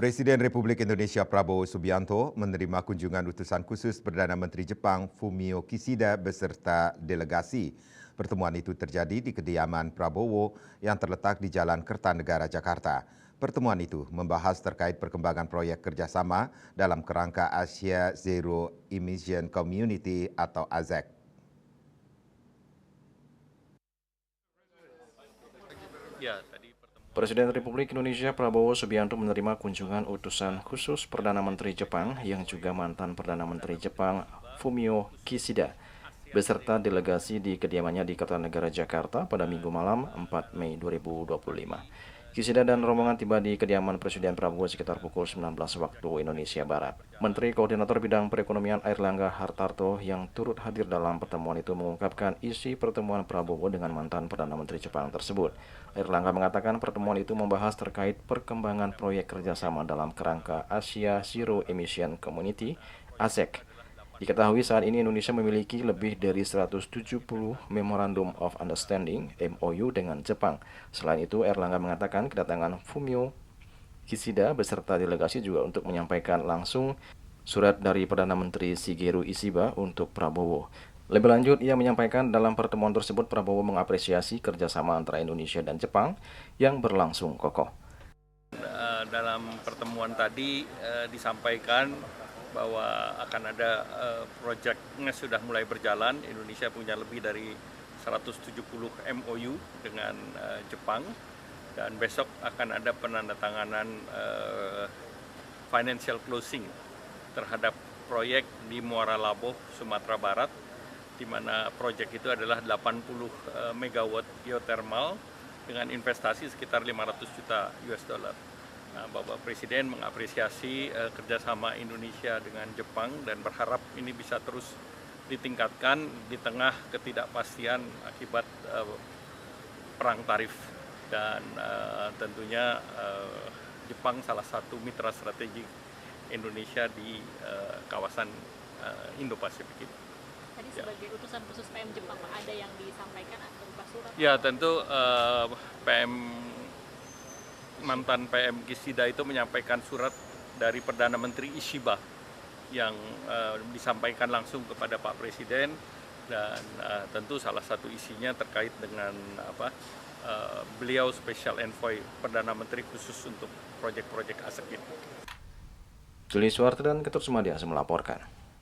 Presiden Republik Indonesia Prabowo Subianto menerima kunjungan utusan khusus Perdana Menteri Jepang Fumio Kishida beserta delegasi. Pertemuan itu terjadi di kediaman Prabowo yang terletak di Jalan Kertanegara, Jakarta. Pertemuan itu membahas terkait perkembangan proyek kerjasama dalam kerangka Asia Zero Emission Community atau AZEC. Presiden Republik Indonesia Prabowo Subianto menerima kunjungan utusan khusus Perdana Menteri Jepang yang juga mantan Perdana Menteri Jepang Fumio Kishida beserta delegasi di kediamannya di Kertanegara, Jakarta pada Minggu malam 4 Mei 2025. Kishida dan rombongan tiba di kediaman Presiden Prabowo sekitar pukul 19 waktu Indonesia Barat. Menteri Koordinator Bidang Perekonomian Airlangga Hartarto yang turut hadir dalam pertemuan itu mengungkapkan isi pertemuan Prabowo dengan mantan Perdana Menteri Jepang tersebut. Airlangga mengatakan pertemuan itu membahas terkait perkembangan proyek kerjasama dalam kerangka Asia Zero Emission Community (AZEC). Diketahui saat ini Indonesia memiliki lebih dari 170 Memorandum of Understanding (MOU) dengan Jepang. Selain itu, Airlangga mengatakan kedatangan Fumio Kishida beserta delegasi juga untuk menyampaikan langsung surat dari Perdana Menteri Shigeru Ishiba untuk Prabowo. Lebih lanjut, ia menyampaikan dalam pertemuan tersebut Prabowo mengapresiasi kerjasama antara Indonesia dan Jepang yang berlangsung kokoh. Dalam pertemuan tadi disampaikan bahwa akan ada proyeknya sudah mulai berjalan. Indonesia punya lebih dari 170 MOU dengan Jepang dan besok akan ada penandatanganan financial closing terhadap proyek di Muara Laboh, Sumatera Barat, di mana proyek itu adalah 80 megawatt geothermal dengan investasi sekitar 500 juta US dollar. Nah, Bapak Presiden mengapresiasi kerjasama Indonesia dengan Jepang dan berharap ini bisa terus ditingkatkan di tengah ketidakpastian akibat perang tarif dan tentunya Jepang salah satu mitra strategik Indonesia di kawasan Indo-Pasifik itu. Tadi sebagai utusan khusus PM Jepang, ada yang disampaikan berupa surat? Ya, tentu mantan PM Kishida itu menyampaikan surat dari Perdana Menteri Ishiba yang disampaikan langsung kepada Pak Presiden dan tentu salah satu isinya terkait dengan beliau Special Envoy Perdana Menteri khusus untuk proyek-proyek ASEC ini. Juli Suwarto dan Ketut Sumadias melaporkan.